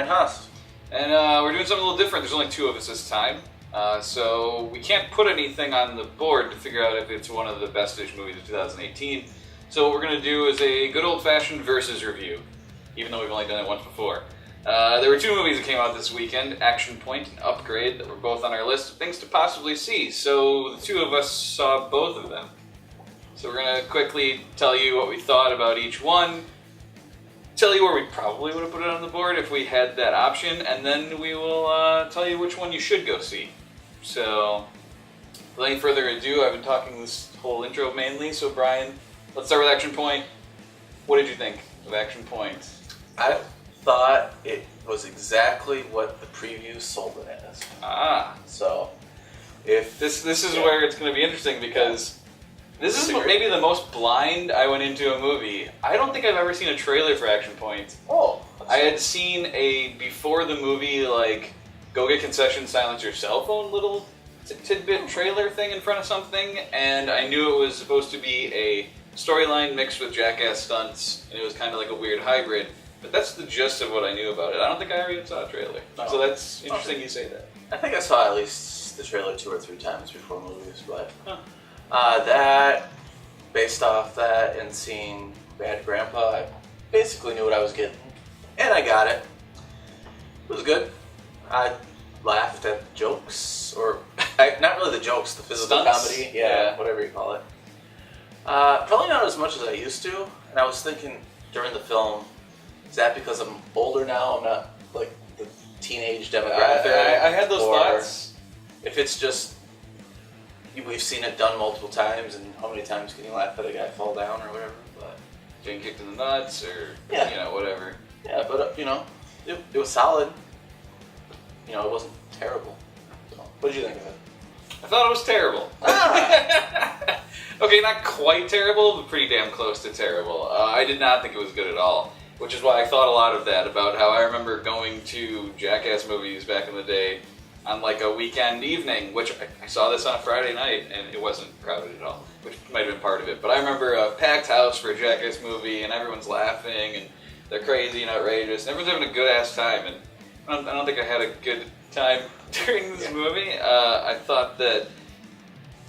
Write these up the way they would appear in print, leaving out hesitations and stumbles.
Brian Haas. And we're doing something a little different. There's only two of us this time. So we can't put anything on the board to figure out if it's one of the best-ish movies of 2018. So what we're going to do is a good old-fashioned versus review, even though we've only done it once before. There were two movies that came out this weekend, Action Point and Upgrade, that were both on our list of things to possibly see. So the two of us saw both of them. So we're going to quickly tell you what we thought about each one, tell you where we probably would have put it on the board if we had that option, and then we will tell you which one you should go see. So, without any further ado, I've been talking this whole intro mainly, so Brian, let's start with Action Point. What did you think of Action Point? I thought it was exactly what the preview sold it as. So, if... This is where it's going to be interesting, because this is maybe the most blind I went into a movie. I don't think I've ever seen a trailer for Action Point. Oh. I had seen a, before the movie, like, go get concessions, silence your cell phone little tidbit trailer thing in front of something, and I knew it was supposed to be a storyline mixed with Jackass stunts, and it was kind of like a weird hybrid. But that's the gist of what I knew about it. I don't think I ever even saw a trailer. Oh. So that's interesting you say that. I think I saw at least the trailer 2 or 3 times before movies, but that, based off that and seeing Bad Grandpa, I basically knew what I was getting. And I got it. It was good. I laughed at jokes, or not really the jokes, the physical Stunts? comedy, yeah, whatever you call it. Probably not as much as I used to, and I was thinking during the film, is that because I'm older now, I'm not like the teenage demographic? I had those thoughts. If it's just, we've seen it done multiple times, and how many times can you laugh at a guy fall down or whatever? But getting kicked in the nuts, or, whatever. Yeah, but, it was solid. It wasn't terrible. So, what did you think of it? I thought it was terrible. Okay, not quite terrible, but pretty damn close to terrible. I did not think it was good at all, which is why I thought a lot of that, about how I remember going to Jackass movies back in the day on like a weekend evening, which I saw this on a Friday night, and it wasn't crowded at all, which might have been part of it. But I remember a packed house for a Jackass movie, and everyone's laughing, and they're crazy and outrageous, and everyone's having a good-ass time, and I don't think I had a good time during this movie. I thought that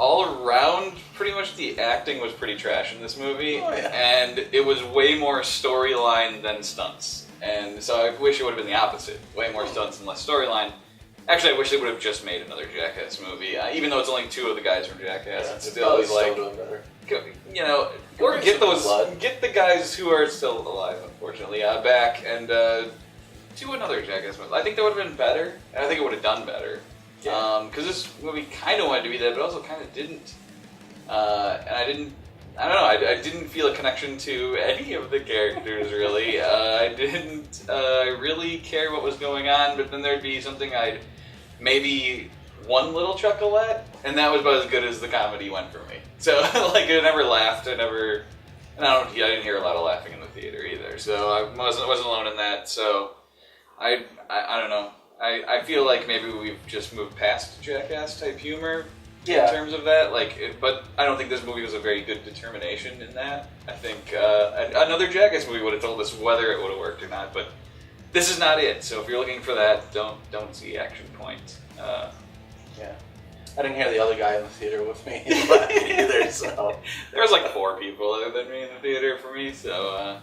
all around, pretty much the acting was pretty trash in this movie, and it was way more storyline than stunts. And so I wish it would have been the opposite, way more stunts and less storyline. Actually, I wish they would have just made another Jackass movie, even though it's only 2 of the guys from Jackass. Yeah, it's still like, doing better. Or get the guys who are still alive, unfortunately, back and do another Jackass movie. I think that would have been better, and I think it would have done better. Because this movie kind of wanted to be that, but also kind of didn't. And I didn't feel a connection to any of the characters, really. I didn't really care what was going on, but then there'd be something I'd maybe one little chuckle at, and that was about as good as the comedy went for me. So, I never laughed, I didn't hear a lot of laughing in the theater either, so I wasn't alone in that, so I don't know. I feel like maybe we've just moved past Jackass-type humor in terms of that. But I don't think this movie was a very good determination in that. I think another Jackass movie would have told us whether it would have worked or not. But this is not it. So if you're looking for that, don't see Action Point. I didn't hear the other guy in the theater with me either. So there was 4 people other than me in the theater for me. So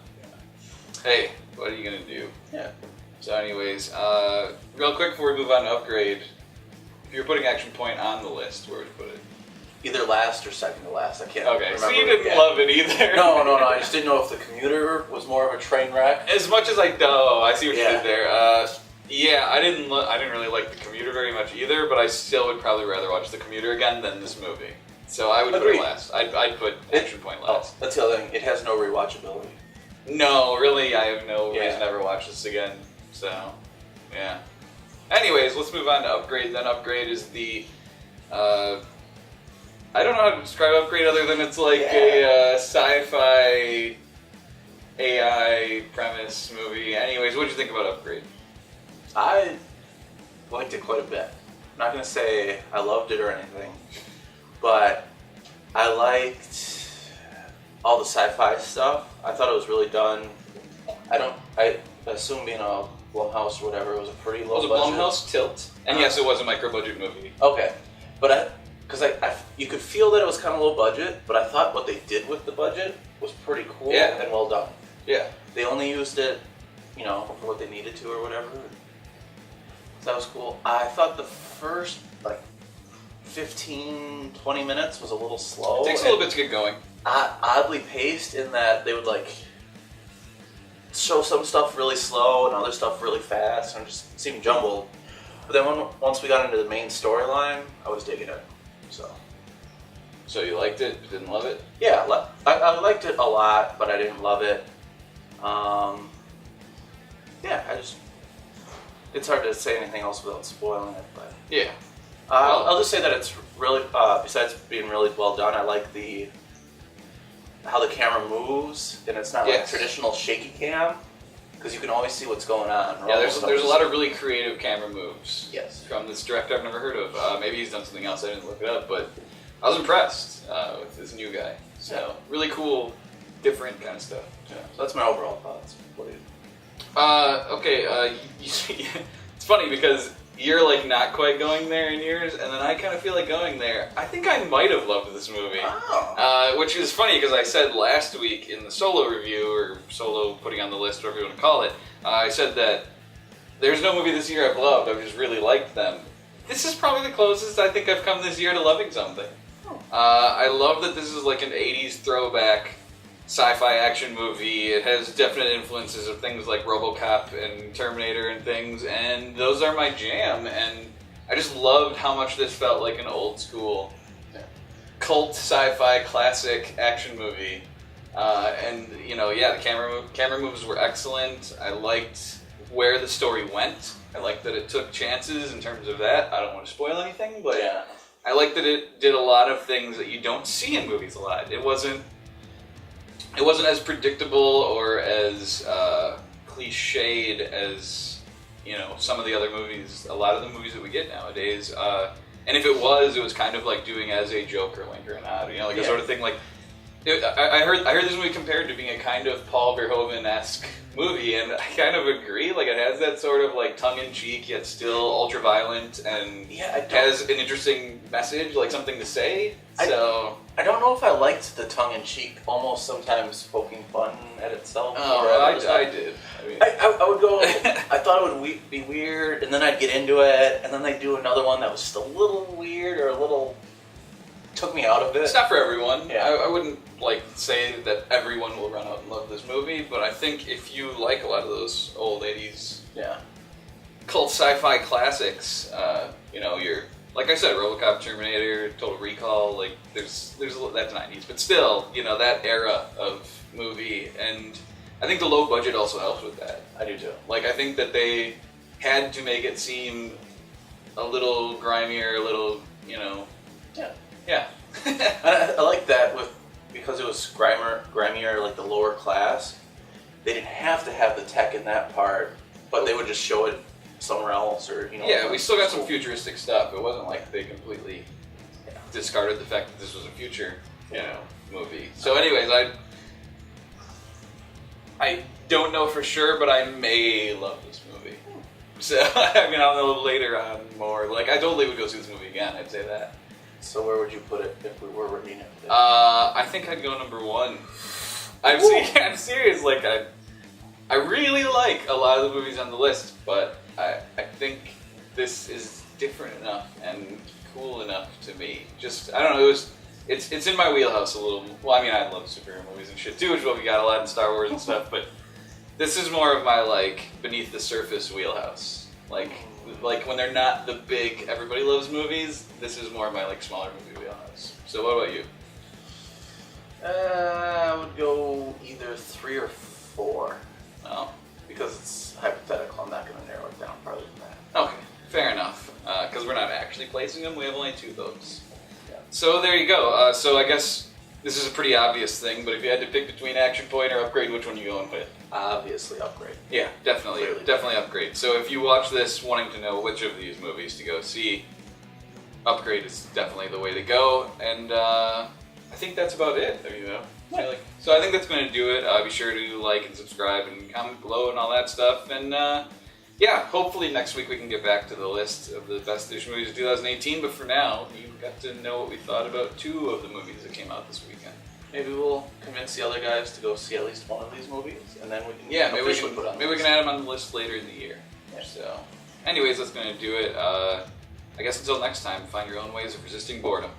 hey, what are you gonna do? Yeah. So anyways, real quick before we move on to Upgrade, if you're putting Action Point on the list, where would you put it? Either last or second to last. I can't remember. So you didn't love it either. No. I just didn't know if the Commuter was more of a train wreck. As much as I see what you did there. I didn't really like the Commuter very much either, but I still would probably rather watch the Commuter again than this movie. So I would put it last. I'd put Action Point last. That's the other thing. It has no rewatchability. No, really, I have no reason to ever watch this again. So, yeah. Anyways, let's move on to Upgrade. Then Upgrade is the, I don't know how to describe Upgrade other than it's like a sci-fi AI premise movie. Anyways, what did you think about Upgrade? I liked it quite a bit. I'm not going to say I loved it or anything, but I liked all the sci-fi stuff. I thought it was really done. I assume being a Blumhouse or whatever. It was a pretty low budget. budget. It was a Blumhouse tilt, and yes, it was a micro-budget movie. Okay, but you could feel that it was kind of low budget, but I thought what they did with the budget was pretty cool and well done. Yeah. They only used it, for what they needed to or whatever. So that was cool. I thought the first, 15, 20 minutes was a little slow. It takes a little bit to get going. Oddly paced in that they would, show some stuff really slow and other stuff really fast, and it just seemed jumbled. But then once we got into the main storyline, I was digging it. So you liked it, but didn't love it? Yeah, I liked it a lot, but I didn't love it. It's hard to say anything else without spoiling it, but yeah. I'll just say that it's really, besides being really well done, I like how the camera moves, and it's not like traditional shaky cam, because you can always see what's going on. Yeah, there's a lot of really creative camera moves. Yes. From this director I've never heard of. Maybe he's done something else, I didn't look it up, but I was impressed with this new guy. So, really cool, different kind of stuff. Yeah. So that's my overall thoughts. What do you it's funny because you're not quite going there in yours, and then I kind of feel like going there. I think I might have loved this movie. Oh. Which is funny because I said last week in the solo review, or solo putting on the list, whatever you want to call it, I said that there's no movie this year I've loved, I've just really liked them. This is probably the closest I think I've come this year to loving something. Oh. I love that this is like an 80s throwback sci-fi action movie. It has definite influences of things like RoboCop and Terminator and things, and those are my jam, and I just loved how much this felt like an old school cult sci-fi classic action movie. And the camera moves were excellent. I liked where the story went. I liked that it took chances in terms of that. I don't want to spoil anything, but I liked that it did a lot of things that you don't see in movies a lot. It wasn't as predictable or as cliched as some of the other movies. A lot of the movies that we get nowadays. And if it was kind of like doing as a joke or wink or a nod. A sort of thing like. I heard this movie compared to being a kind of Paul Verhoeven-esque movie, and I kind of agree. It has that sort of tongue-in-cheek yet still ultra-violent, and has an interesting message, something to say. I don't know if I liked the tongue-in-cheek, almost sometimes poking fun at itself. I did. I would go. I thought it would be weird, and then I'd get into it, and then they'd do another one that was just a little weird or a little. Took me out of it. It's not for everyone. Yeah. I wouldn't say that everyone will run out and love this movie, but I think if you like a lot of those old 80s cult sci-fi classics, you're like I said, RoboCop, Terminator, Total Recall, there's that's 90s, but still, that era of movie, and I think the low budget also helps with that. I do too. I think that they had to make it seem a little grimier, a little, Yeah. I like that because it was grimier, the lower class. They didn't have to have the tech in that part, but they would just show it somewhere else, or Yeah, we still got some futuristic stuff. It wasn't like they completely discarded the fact that this was a future, movie. So, anyways, I don't know for sure, but I may love this movie. So I'll know later on more. I totally would go see this movie again. I'd say that. So where would you put it if we were rating it? I think I'd go number 1. I'm serious. I really like a lot of the movies on the list, but I think this is different enough and cool enough to me. I don't know. It's in my wheelhouse a little. Well, I love superhero movies and shit too, which is what we got a lot in Star Wars and stuff. But this is more of my beneath the surface wheelhouse. When they're not the big everybody loves movies, this is more of my smaller movie wheelhouse. So what about you? I would go either 3 or 4. Oh. Because it's hypothetical, I'm not going to narrow it down farther than that. Okay, fair enough. Because we're not actually placing them, we have only 2 votes. Yeah. So there you go. So I guess this is a pretty obvious thing, but if you had to pick between Action Point or Upgrade, which one are you going with? Obviously Upgrade. Yeah, definitely. Clearly. Definitely Upgrade. So if you watch this wanting to know which of these movies to go see, Upgrade is definitely the way to go. And I think that's about it. So I think that's going to do it. Be sure to like and subscribe and comment below and all that stuff. And yeah, hopefully next week we can get back to the list of the best edition movies of 2018. But for now, you got to know what we thought about 2 of the movies that came out this weekend. Maybe we'll convince the other guys to go see at least one of these movies, and then we can maybe we can add them on the list later in the year. Yeah. So, anyways, that's going to do it. I guess until next time, find your own ways of resisting boredom.